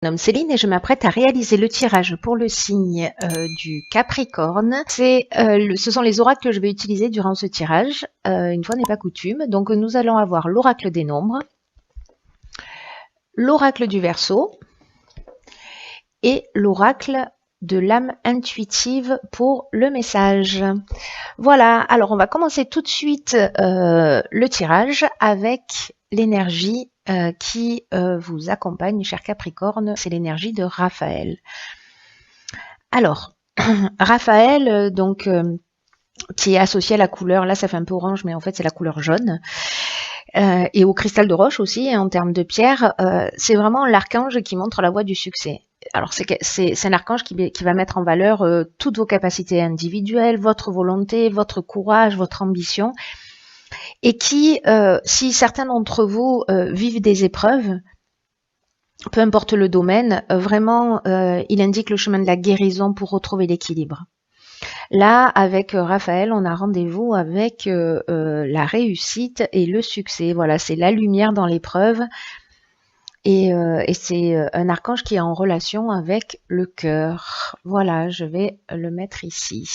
Je me nomme Céline et je m'apprête à réaliser le tirage pour le signe du Capricorne. Ce sont les oracles que je vais utiliser durant ce tirage, une fois n'est pas coutume. Donc nous allons avoir l'oracle des nombres, l'oracle du Verseau et l'oracle de l'âme intuitive pour le message. Voilà, alors on va commencer tout de suite le tirage avec l'énergie qui vous accompagne, cher Capricorne, c'est l'énergie de Raphaël. Alors, Raphaël, donc, qui est associé à la couleur, là ça fait un peu orange, mais en fait c'est la couleur jaune, et au cristal de roche aussi, en termes de pierre, c'est vraiment l'archange qui montre la voie du succès. Alors c'est un archange qui va mettre en valeur toutes vos capacités individuelles, votre volonté, votre courage, votre ambition, et qui, si certains d'entre vous vivent des épreuves, peu importe le domaine, vraiment, il indique le chemin de la guérison pour retrouver l'équilibre. Là, avec Raphaël, on a rendez-vous avec la réussite et le succès. Voilà, c'est la lumière dans l'épreuve. Et c'est un archange qui est en relation avec le cœur. Voilà, je vais le mettre ici.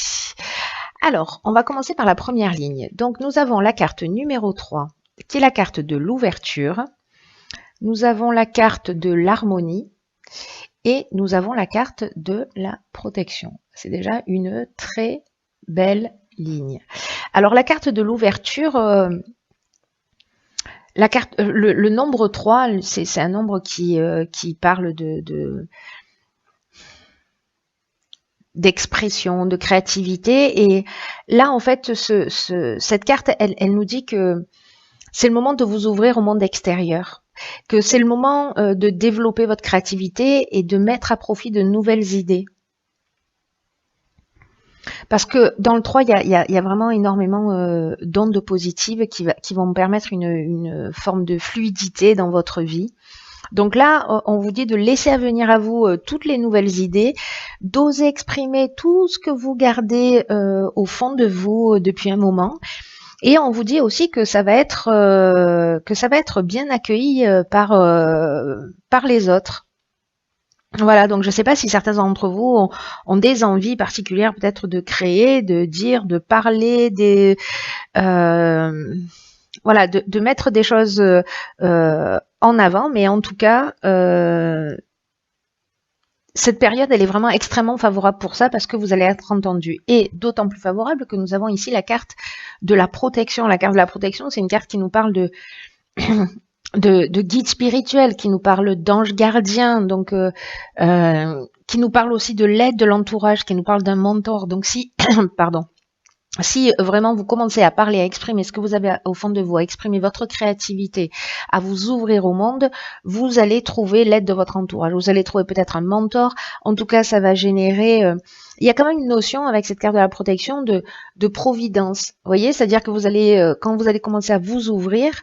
Alors, on va commencer par la première ligne. Donc, nous avons la carte numéro 3, qui est la carte de l'ouverture. Nous avons la carte de l'harmonie. Et nous avons la carte de la protection. C'est déjà une très belle ligne. Alors, la carte de l'ouverture, le nombre 3, c'est un nombre qui parle d'expression, de créativité. Et là, en fait, cette carte, elle nous dit que c'est le moment de vous ouvrir au monde extérieur, que c'est le moment de développer votre créativité et de mettre à profit de nouvelles idées. Parce que dans le 3, il y a vraiment énormément d'ondes positives qui vont permettre une forme de fluidité dans votre vie. Donc là, on vous dit de laisser venir à vous toutes les nouvelles idées, d'oser exprimer tout ce que vous gardez au fond de vous depuis un moment. Et on vous dit aussi que ça va être bien accueilli par les autres. Voilà, donc je ne sais pas si certains d'entre vous ont des envies particulières peut-être de créer, de dire, de parler, voilà, de mettre des choses en avant, mais en tout cas, cette période, elle est vraiment extrêmement favorable pour ça parce que vous allez être entendu. Et d'autant plus favorable que nous avons ici la carte de la protection. La carte de la protection, c'est une carte qui nous parle de guide spirituel, qui nous parle d'ange gardien, donc qui nous parle aussi de l'aide de l'entourage, qui nous parle d'un mentor. Donc si, pardon, si vraiment vous commencez à parler, à exprimer ce que vous avez au fond de vous, à exprimer votre créativité, à vous ouvrir au monde, vous allez trouver l'aide de votre entourage. Vous allez trouver peut-être un mentor. En tout cas, ça va générer... il y a quand même une notion avec cette carte de la protection de providence. Vous voyez, c'est-à-dire que vous allez, quand vous allez commencer à vous ouvrir,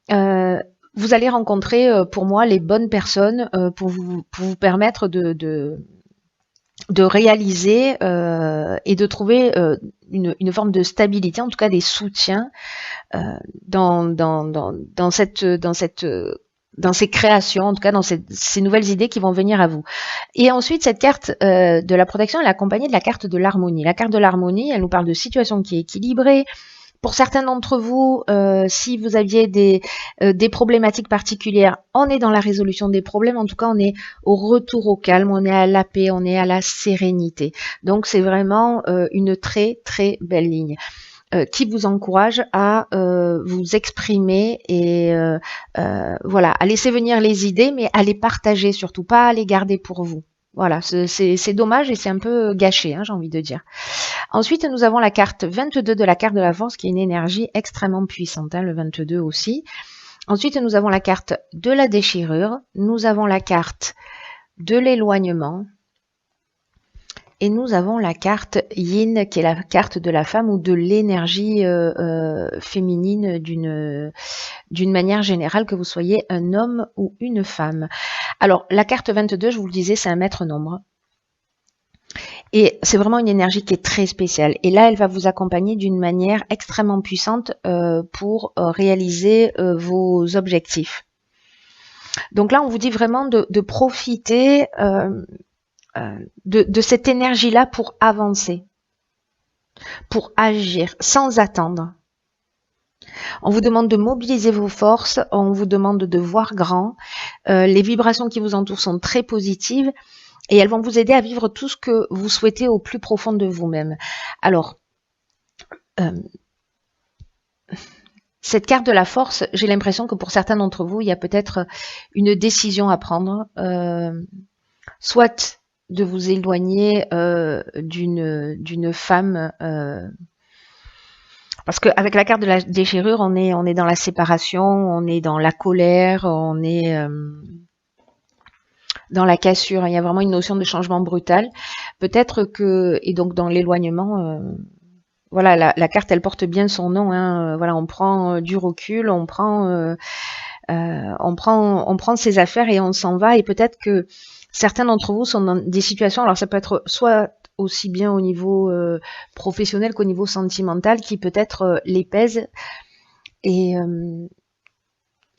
vous allez rencontrer, pour moi, les bonnes personnes pour vous permettre de réaliser et de trouver une forme de stabilité, en tout cas des soutiens dans ces créations, en tout cas dans ces nouvelles idées qui vont venir à vous. Et ensuite, cette carte de la protection, elle est accompagnée de la carte de l'harmonie. La carte de l'harmonie, elle nous parle de situation qui est équilibrée. Pour certains d'entre vous, si vous aviez des problématiques particulières, on est dans la résolution des problèmes. En tout cas, on est au retour au calme, on est à la paix, on est à la sérénité. Donc, c'est vraiment une très, très belle ligne qui vous encourage à vous exprimer et voilà, à laisser venir les idées, mais à les partager surtout, pas à les garder pour vous. Voilà, c'est dommage et c'est un peu gâché, hein, j'ai envie de dire. Ensuite, nous avons la carte 22 de la carte de la force, qui est une énergie extrêmement puissante, hein, le 22 aussi. Ensuite, nous avons la carte de la déchirure, nous avons la carte de l'éloignement, et nous avons la carte Yin, qui est la carte de la femme ou de l'énergie féminine d'une manière générale, que vous soyez un homme ou une femme. Alors, la carte 22, je vous le disais, c'est un maître nombre. Et c'est vraiment une énergie qui est très spéciale. Et là, elle va vous accompagner d'une manière extrêmement puissante pour réaliser vos objectifs. Donc là, on vous dit vraiment de profiter de cette énergie-là pour avancer, pour agir, sans attendre. On vous demande de mobiliser vos forces, on vous demande de voir grand. Les vibrations qui vous entourent sont très positives et elles vont vous aider à vivre tout ce que vous souhaitez au plus profond de vous-même. Alors, cette carte de la force, j'ai l'impression que pour certains d'entre vous, il y a peut-être une décision à prendre, soit de vous éloigner d'une femme, parce qu'avec la carte de la déchirure, on est dans la séparation, on est dans la colère, on est dans la cassure. Il y a vraiment une notion de changement brutal. Peut-être que, et donc dans l'éloignement, voilà, la carte, elle porte bien son nom. Hein, voilà, on prend du recul, on prend ses affaires et on s'en va. Et peut-être que certains d'entre vous sont dans des situations. Alors ça peut être soit aussi bien au niveau professionnel qu'au niveau sentimental, qui peut-être les pèsent. Et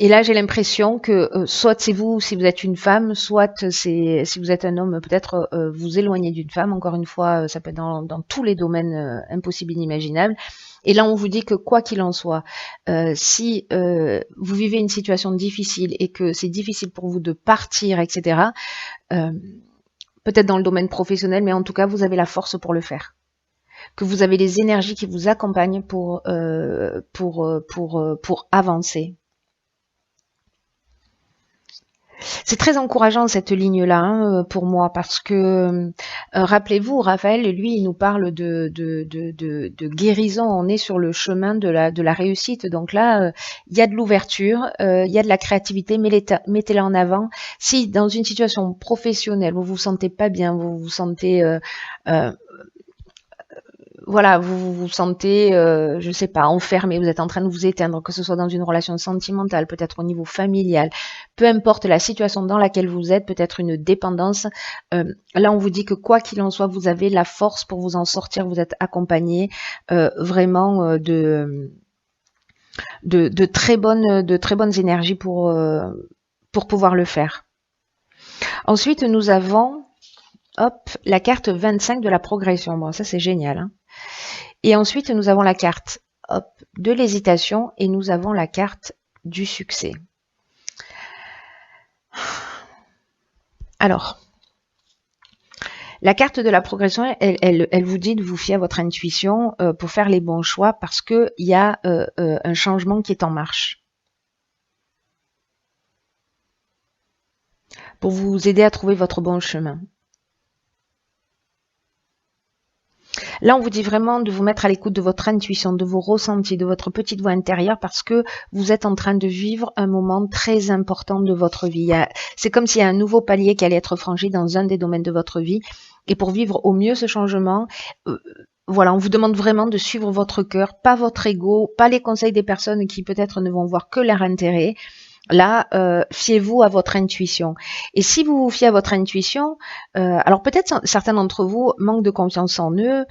là, j'ai l'impression que soit c'est vous si vous êtes une femme, soit c'est si vous êtes un homme, peut-être vous éloigner d'une femme. Encore une fois, ça peut être dans tous les domaines impossibles, inimaginables. Et là, on vous dit que quoi qu'il en soit, si vous vivez une situation difficile et que c'est difficile pour vous de partir, etc., peut-être dans le domaine professionnel, mais en tout cas, vous avez la force pour le faire. Que vous avez les énergies qui vous accompagnent pour avancer. C'est très encourageant cette ligne-là hein, pour moi parce que rappelez-vous, Raphaël, lui, il nous parle de guérison. On est sur le chemin de la réussite. Donc là, il y a de l'ouverture, il y a de la créativité. Mettez-la en avant. Si dans une situation professionnelle, vous vous sentez pas bien, vous vous sentez voilà, vous vous sentez, je sais pas, enfermé, vous êtes en train de vous éteindre, que ce soit dans une relation sentimentale, peut-être au niveau familial, peu importe la situation dans laquelle vous êtes, peut-être une dépendance. Là, on vous dit que quoi qu'il en soit, vous avez la force pour vous en sortir, vous êtes accompagné vraiment de très bonnes énergies pour pouvoir le faire. Ensuite, nous avons la carte 25 de la progression. Bon, ça c'est génial. Hein. Et ensuite, nous avons la carte de l'hésitation et nous avons la carte du succès. Alors, la carte de la progression, elle vous dit de vous fier à votre intuition pour faire les bons choix parce qu'il y a un changement qui est en marche. Pour vous aider à trouver votre bon chemin. Là, on vous dit vraiment de vous mettre à l'écoute de votre intuition, de vos ressentis, de votre petite voix intérieure parce que vous êtes en train de vivre un moment très important de votre vie. C'est comme s'il y a un nouveau palier qui allait être franchi dans un des domaines de votre vie. Et pour vivre au mieux ce changement, voilà, on vous demande vraiment de suivre votre cœur, pas votre ego, pas les conseils des personnes qui peut-être ne vont voir que leur intérêt. Là, fiez-vous à votre intuition. Et si vous vous fiez à votre intuition, alors peut-être certains d'entre vous manquent de confiance en eux.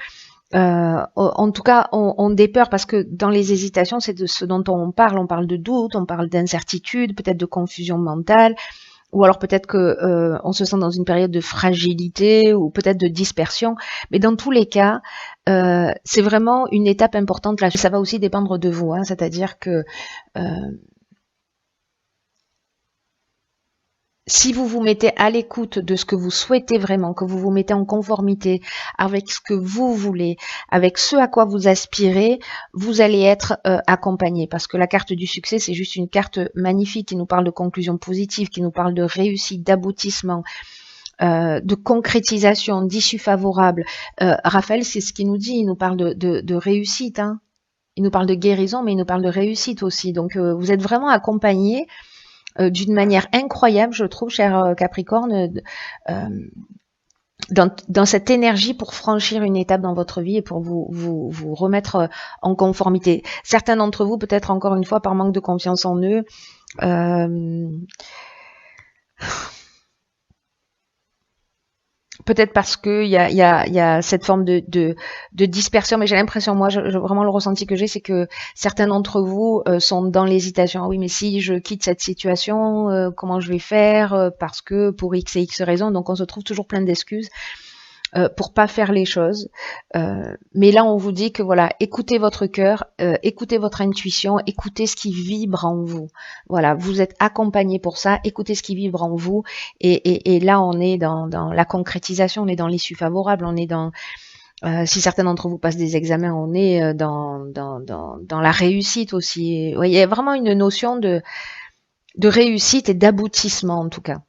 En tout cas, ont des peurs parce que dans les hésitations, c'est de ce dont on parle. On parle de doute, on parle d'incertitude, peut-être de confusion mentale, ou alors peut-être que on se sent dans une période de fragilité ou peut-être de dispersion. Mais dans tous les cas, c'est vraiment une étape importante. Là, ça va aussi dépendre de vous, hein, c'est-à-dire que si vous vous mettez à l'écoute de ce que vous souhaitez vraiment, que vous vous mettez en conformité avec ce que vous voulez, avec ce à quoi vous aspirez, vous allez être accompagné. Parce que la carte du succès, c'est juste une carte magnifique qui nous parle de conclusion positive, qui nous parle de réussite, d'aboutissement, de concrétisation, d'issue favorable. Raphaël, c'est ce qu'il nous dit, il nous parle de réussite. Hein. Il nous parle de guérison, mais il nous parle de réussite aussi. Donc, vous êtes vraiment accompagné d'une manière incroyable, je trouve, cher Capricorne, dans cette énergie pour franchir une étape dans votre vie et pour vous remettre en conformité. Certains d'entre vous, peut-être encore une fois, par manque de confiance en eux, Peut-être parce que il y a cette forme de dispersion, mais j'ai l'impression, moi, vraiment le ressenti que j'ai, c'est que certains d'entre vous sont dans l'hésitation. Ah oui, mais si je quitte cette situation, comment je vais faire parce que pour X et X raisons, donc on se trouve toujours plein d'excuses pour pas faire les choses. Mais là, on vous dit que voilà, écoutez votre cœur, écoutez votre intuition, écoutez ce qui vibre en vous. Voilà, vous êtes accompagné pour ça. Écoutez ce qui vibre en vous. Et là, on est dans la concrétisation, on est dans l'issue favorable, on est dans si certains d'entre vous passent des examens, on est dans la réussite aussi. Ouais, il y a vraiment une notion de réussite et d'aboutissement en tout cas.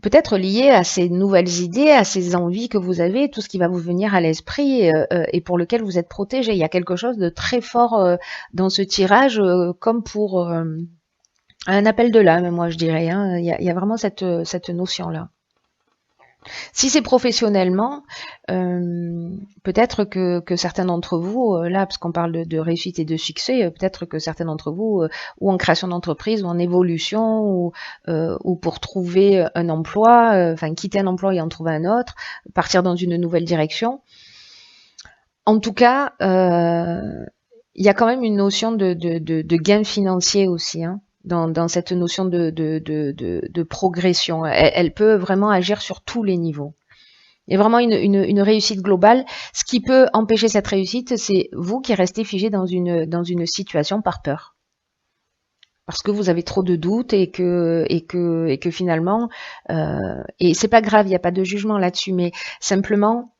Peut-être lié à ces nouvelles idées, à ces envies que vous avez, tout ce qui va vous venir à l'esprit et pour lequel vous êtes protégé. Il y a quelque chose de très fort dans ce tirage, comme pour un appel de l'âme, moi je dirais. Hein. Il y a vraiment cette notion-là. Si c'est professionnellement, peut-être que certains d'entre vous, là, parce qu'on parle de réussite et de succès, peut-être que certains d'entre vous, ou en création d'entreprise, ou en évolution, ou pour trouver un emploi, enfin quitter un emploi et en trouver un autre, partir dans une nouvelle direction. En tout cas, il y a quand même une notion de gain financier aussi, hein. Dans cette notion de progression. Elle peut vraiment agir sur tous les niveaux. Il y a vraiment une réussite globale. Ce qui peut empêcher cette réussite, c'est vous qui restez figé dans une situation par peur. Parce que vous avez trop de doutes et que finalement, et c'est pas grave, il n'y a pas de jugement là-dessus, mais simplement,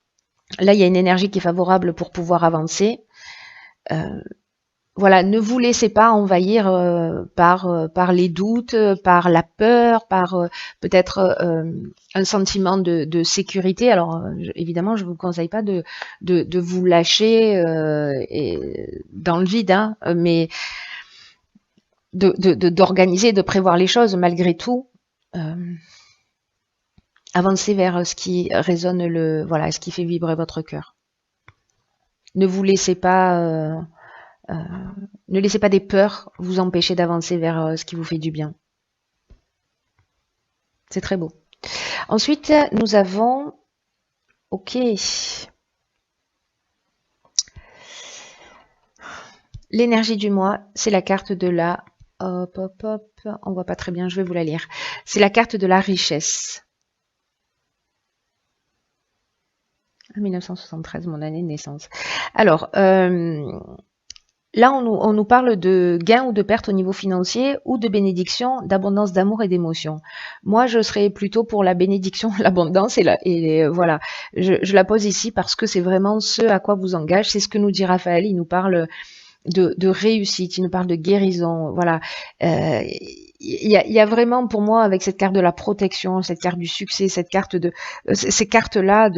là, il y a une énergie qui est favorable pour pouvoir avancer. Voilà, ne vous laissez pas envahir par les doutes, par la peur, par peut-être un sentiment de sécurité. Alors évidemment, je vous conseille pas de vous lâcher dans le vide, hein, mais d'organiser, de prévoir les choses malgré tout. Avancez vers ce qui résonne, voilà, ce qui fait vibrer votre cœur. Ne vous laissez pas ne laissez pas des peurs vous empêcher d'avancer vers ce qui vous fait du bien. C'est très beau. Ensuite, nous avons... Ok. L'énergie du mois, c'est la carte de la... Hop, hop, hop. On voit pas très bien, je vais vous la lire. C'est la carte de la richesse. 1973, mon année de naissance. Alors... là, on nous parle de gain ou de perte au niveau financier ou de bénédiction, d'abondance d'amour et d'émotion. Moi, je serais plutôt pour la bénédiction, l'abondance et voilà. Je la pose ici parce que c'est vraiment ce à quoi vous engage. C'est ce que nous dit Raphaël. Il nous parle de réussite, il nous parle de guérison. Voilà. Il y a vraiment pour moi avec cette carte de la protection, cette carte du succès, cette carte ces cartes-là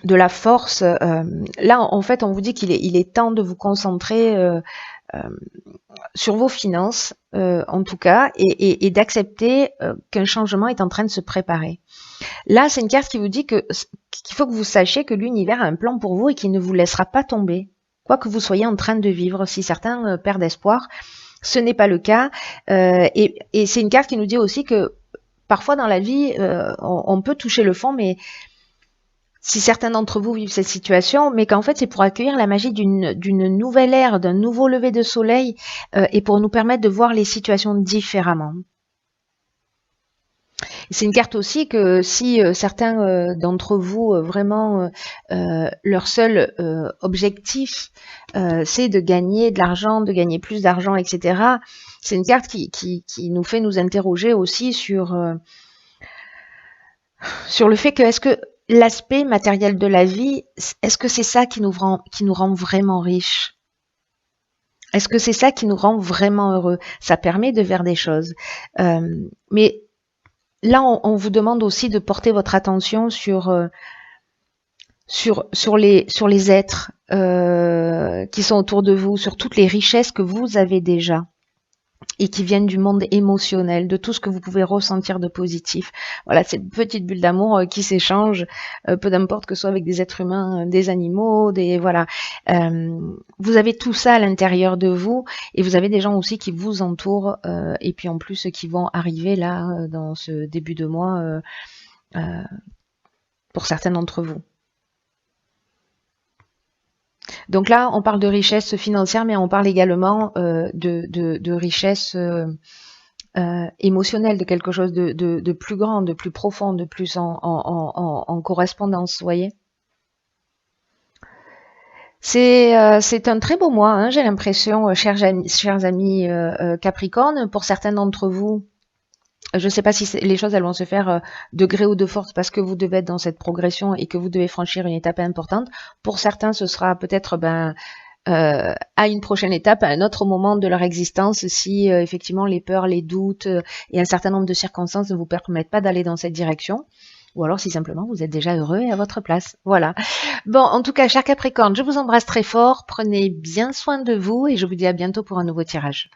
de la force. Là, en fait, on vous dit qu'il est temps de vous concentrer sur vos finances, en tout cas, et d'accepter qu'un changement est en train de se préparer. Là, c'est une carte qui vous dit qu'il faut que vous sachiez que l'univers a un plan pour vous et qu'il ne vous laissera pas tomber, quoi que vous soyez en train de vivre. Si certains perdent espoir, ce n'est pas le cas. Et c'est une carte qui nous dit aussi que parfois dans la vie, on peut toucher le fond, mais si certains d'entre vous vivent cette situation, mais qu'en fait c'est pour accueillir la magie d'une nouvelle ère, d'un nouveau lever de soleil et pour nous permettre de voir les situations différemment. C'est une carte aussi que si certains d'entre vous vraiment leur seul objectif c'est de gagner de l'argent, de gagner plus d'argent, etc. C'est une carte qui nous fait nous interroger aussi sur le fait que est-ce que l'aspect matériel de la vie, est-ce que c'est ça qui nous rend vraiment riches? Est-ce que c'est ça qui nous rend vraiment heureux? Ça permet de faire des choses. Mais là, on vous demande aussi de porter votre attention sur les êtres qui sont autour de vous, sur toutes les richesses que vous avez déjà et qui viennent du monde émotionnel, de tout ce que vous pouvez ressentir de positif. Voilà, cette petite bulle d'amour qui s'échange, peu d'importe que ce soit avec des êtres humains, des animaux, voilà. Vous avez tout ça à l'intérieur de vous et vous avez des gens aussi qui vous entourent et puis en plus qui vont arriver là dans ce début de mois pour certains d'entre vous. Donc là, on parle de richesse financière, mais on parle également de richesse émotionnelle, de quelque chose de plus grand, de plus profond, de plus en correspondance, vous voyez. C'est un très beau mois, hein, j'ai l'impression, chers amis Capricorne. Pour certains d'entre vous, je ne sais pas si les choses elles vont se faire de gré ou de force parce que vous devez être dans cette progression et que vous devez franchir une étape importante. Pour certains, ce sera peut-être à une prochaine étape, à un autre moment de leur existence, si effectivement les peurs, les doutes et un certain nombre de circonstances ne vous permettent pas d'aller dans cette direction. Ou alors si simplement vous êtes déjà heureux et à votre place. Voilà. Bon, en tout cas, chers Capricorne, je vous embrasse très fort. Prenez bien soin de vous et je vous dis à bientôt pour un nouveau tirage.